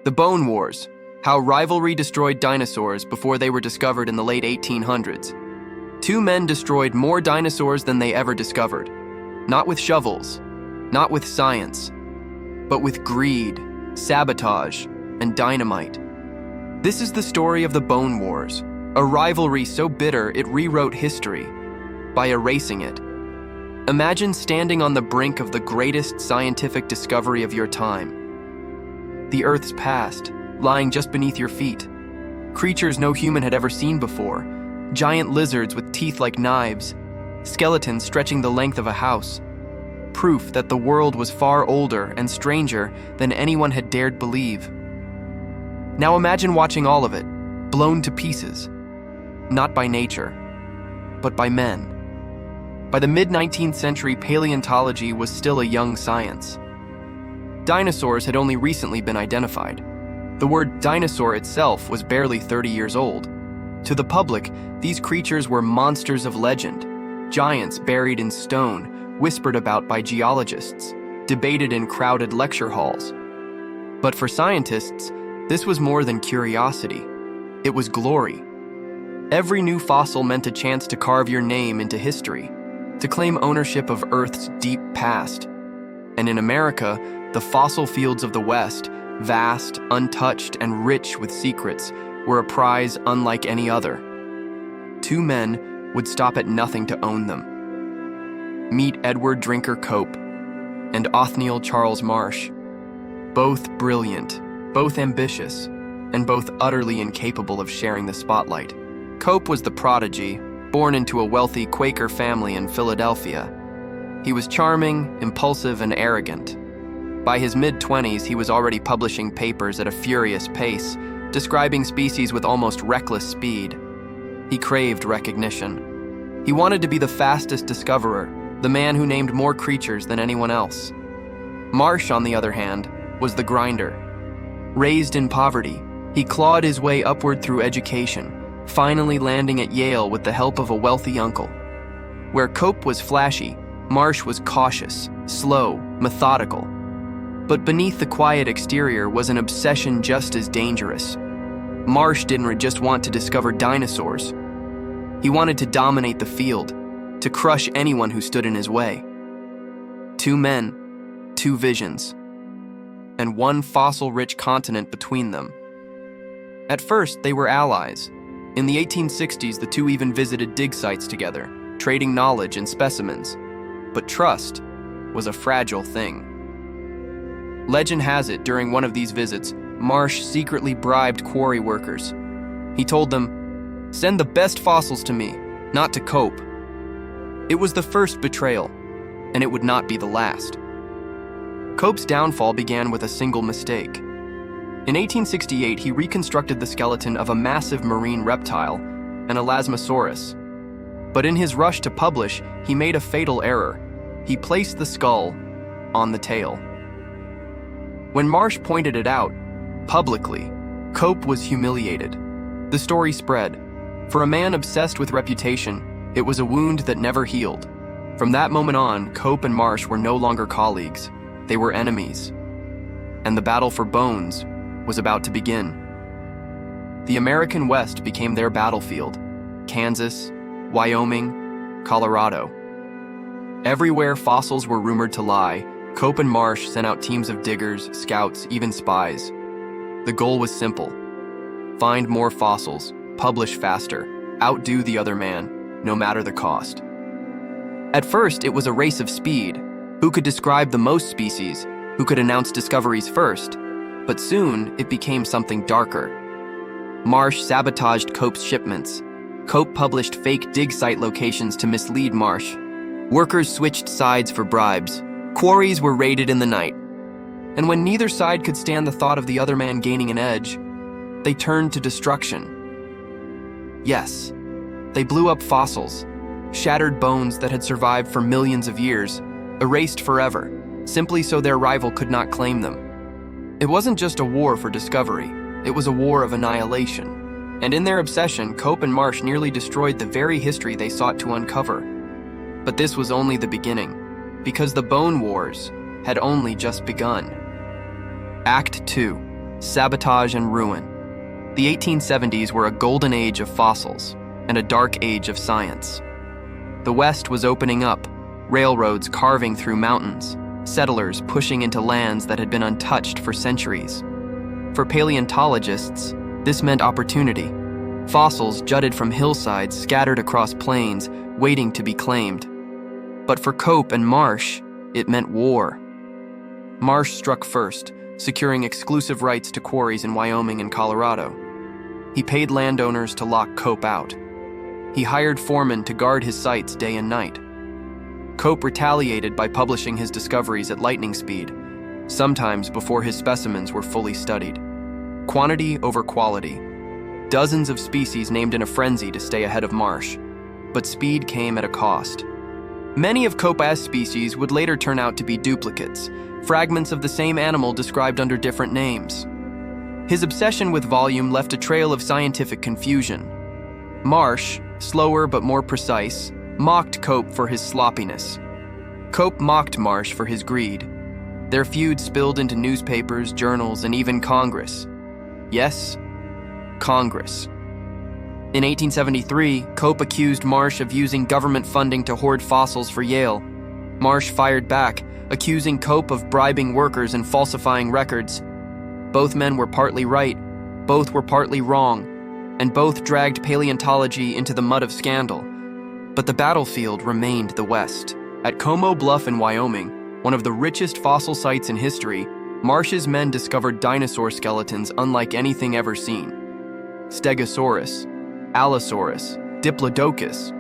The Bone Wars: How Rivalry Destroyed Dinosaurs Before They Were Discovered in the Late 1800s. Two men destroyed more dinosaurs than they ever discovered. Not with shovels, not with science, but with greed, sabotage, and dynamite. This is the story of the Bone Wars, a rivalry so bitter it rewrote history by erasing it. Imagine standing on the brink of the greatest scientific discovery of your time. The Earth's past, lying just beneath your feet. Creatures no human had ever seen before. Giant lizards with teeth like knives. Skeletons stretching the length of a house. Proof that the world was far older and stranger than anyone had dared believe. Now imagine watching all of it, blown to pieces. Not by nature, but by men. By the mid-19th century, paleontology was still a young science. Dinosaurs had only recently been identified. The word dinosaur itself was barely 30 years old. To the public, these creatures were monsters of legend, giants buried in stone, whispered about by geologists, debated in crowded lecture halls. But for scientists, this was more than curiosity. It was glory. Every new fossil meant a chance to carve your name into history, to claim ownership of Earth's deep past. And in America, the fossil fields of the West, vast, untouched, and rich with secrets, were a prize unlike any other. Two men would stop at nothing to own them. Meet Edward Drinker Cope and Othniel Charles Marsh. Both brilliant, both ambitious, and both utterly incapable of sharing the spotlight. Cope was the prodigy, born into a wealthy Quaker family in Philadelphia. He was charming, impulsive, and arrogant. By his mid-20s, he was already publishing papers at a furious pace, describing species with almost reckless speed. He craved recognition. He wanted to be the fastest discoverer, the man who named more creatures than anyone else. Marsh, on the other hand, was the grinder. Raised in poverty, he clawed his way upward through education, finally landing at Yale with the help of a wealthy uncle. Where Cope was flashy, Marsh was cautious, slow, methodical. But beneath the quiet exterior was an obsession just as dangerous. Marsh didn't just want to discover dinosaurs. He wanted to dominate the field, to crush anyone who stood in his way. Two men, two visions, and one fossil-rich continent between them. At first, they were allies. In the 1860s, the two even visited dig sites together, trading knowledge and specimens. But trust was a fragile thing. Legend has it, during one of these visits, Marsh secretly bribed quarry workers. He told them, "Send the best fossils to me, not to Cope." It was the first betrayal, and it would not be the last. Cope's downfall began with a single mistake. In 1868, he reconstructed the skeleton of a massive marine reptile, an elasmosaurus. But in his rush to publish, he made a fatal error. He placed the skull on the tail. When Marsh pointed it out, publicly, Cope was humiliated. The story spread. For a man obsessed with reputation, it was a wound that never healed. From that moment on, Cope and Marsh were no longer colleagues. They were enemies. And the battle for bones was about to begin. The American West became their battlefield. Kansas, Wyoming, Colorado. Everywhere fossils were rumored to lie, Cope and Marsh sent out teams of diggers, scouts, even spies. The goal was simple: find more fossils, publish faster, outdo the other man, no matter the cost. At first, it was a race of speed. Who could describe the most species? Who could announce discoveries first? But soon, it became something darker. Marsh sabotaged Cope's shipments. Cope published fake dig site locations to mislead Marsh. Workers switched sides for bribes. Quarries were raided in the night. And when neither side could stand the thought of the other man gaining an edge, they turned to destruction. Yes, they blew up fossils, shattered bones that had survived for millions of years, erased forever, simply so their rival could not claim them. It wasn't just a war for discovery, it was a war of annihilation. And in their obsession, Cope and Marsh nearly destroyed the very history they sought to uncover. But this was only the beginning, because the Bone Wars had only just begun. Act 2. sabotage, and ruin. The 1870s were a golden age of fossils and a dark age of science. The West was opening up, railroads carving through mountains, settlers pushing into lands that had been untouched for centuries. For paleontologists, this meant opportunity. Fossils jutted from hillsides scattered across plains, waiting to be claimed. But for Cope and Marsh, it meant war. Marsh struck first, securing exclusive rights to quarries in Wyoming and Colorado. He paid landowners to lock Cope out. He hired foremen to guard his sites day and night. Cope retaliated by publishing his discoveries at lightning speed, sometimes before his specimens were fully studied. Quantity over quality. Dozens of species named in a frenzy to stay ahead of Marsh, but speed came at a cost. Many of Cope's species would later turn out to be duplicates, fragments of the same animal described under different names. His obsession with volume left a trail of scientific confusion. Marsh, slower but more precise, mocked Cope for his sloppiness. Cope mocked Marsh for his greed. Their feud spilled into newspapers, journals, and even Congress. Yes, Congress. In 1873, Cope accused Marsh of using government funding to hoard fossils for Yale. Marsh fired back, accusing Cope of bribing workers and falsifying records. Both men were partly right, both were partly wrong, and both dragged paleontology into the mud of scandal. But the battlefield remained the West. At Como Bluff in Wyoming, one of the richest fossil sites in history, Marsh's men discovered dinosaur skeletons unlike anything ever seen. Stegosaurus, Allosaurus, Diplodocus,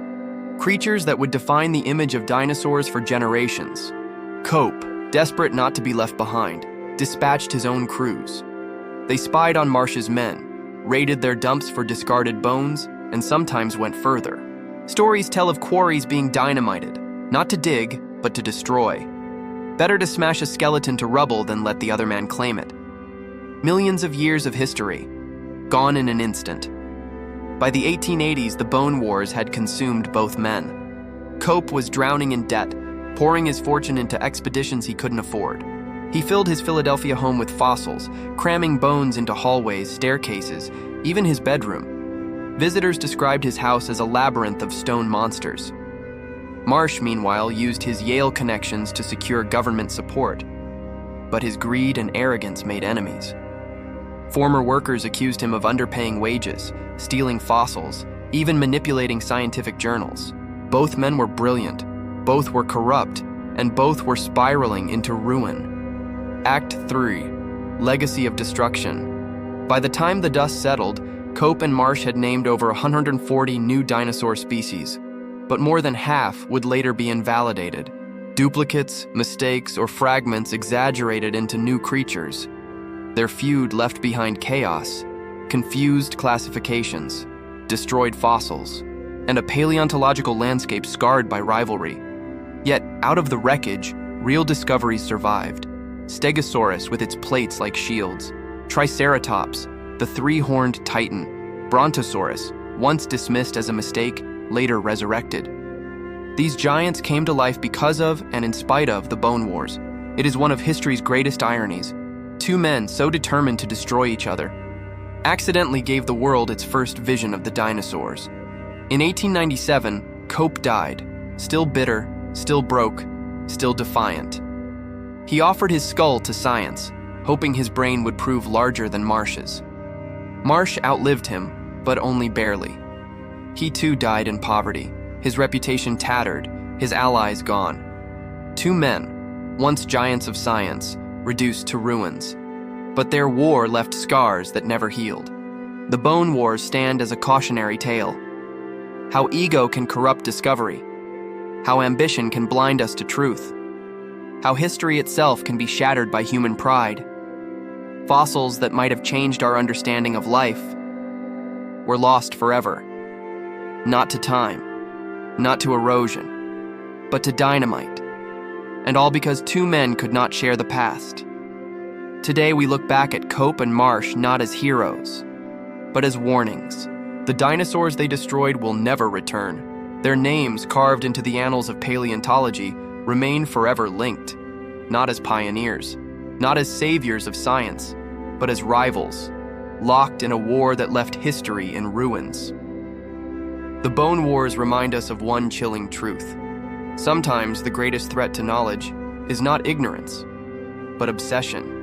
creatures that would define the image of dinosaurs for generations. Cope, desperate not to be left behind, dispatched his own crews. They spied on Marsh's men, raided their dumps for discarded bones, and sometimes went further. Stories tell of quarries being dynamited, not to dig, but to destroy. Better to smash a skeleton to rubble than let the other man claim it. Millions of years of history, gone in an instant. By the 1880s, the Bone Wars had consumed both men. Cope was drowning in debt, pouring his fortune into expeditions he couldn't afford. He filled his Philadelphia home with fossils, cramming bones into hallways, staircases, even his bedroom. Visitors described his house as a labyrinth of stone monsters. Marsh, meanwhile, used his Yale connections to secure government support. But his greed and arrogance made enemies. Former workers accused him of underpaying wages, stealing fossils, even manipulating scientific journals. Both men were brilliant, both were corrupt, and both were spiraling into ruin. Act 3. Legacy of Destruction. By the time the dust settled, Cope and Marsh had named over 140 new dinosaur species, but more than half would later be invalidated. Duplicates, mistakes, or fragments exaggerated into new creatures. Their feud left behind chaos, confused classifications, destroyed fossils, and a paleontological landscape scarred by rivalry. Yet, out of the wreckage, real discoveries survived. Stegosaurus with its plates like shields, Triceratops, the three-horned titan, Brontosaurus, once dismissed as a mistake, later resurrected. These giants came to life because of and in spite of the Bone Wars. It is one of history's greatest ironies. Two men so determined to destroy each other accidentally gave the world its first vision of the dinosaurs. In 1897, Cope died, still bitter, still broke, still defiant. He offered his skull to science, hoping his brain would prove larger than Marsh's. Marsh outlived him, but only barely. He too died in poverty, his reputation tattered, his allies gone. Two men, once giants of science, reduced to ruins. But their war left scars that never healed. The Bone Wars stand as a cautionary tale. How ego can corrupt discovery. How ambition can blind us to truth. How history itself can be shattered by human pride. Fossils that might have changed our understanding of life were lost forever. Not to time, not to erosion, but to dynamite. And all because two men could not share the past. Today we look back at Cope and Marsh not as heroes, but as warnings. The dinosaurs they destroyed will never return. Their names, carved into the annals of paleontology, remain forever linked, not as pioneers, not as saviors of science, but as rivals, locked in a war that left history in ruins. The Bone Wars remind us of one chilling truth. Sometimes the greatest threat to knowledge is not ignorance, but obsession.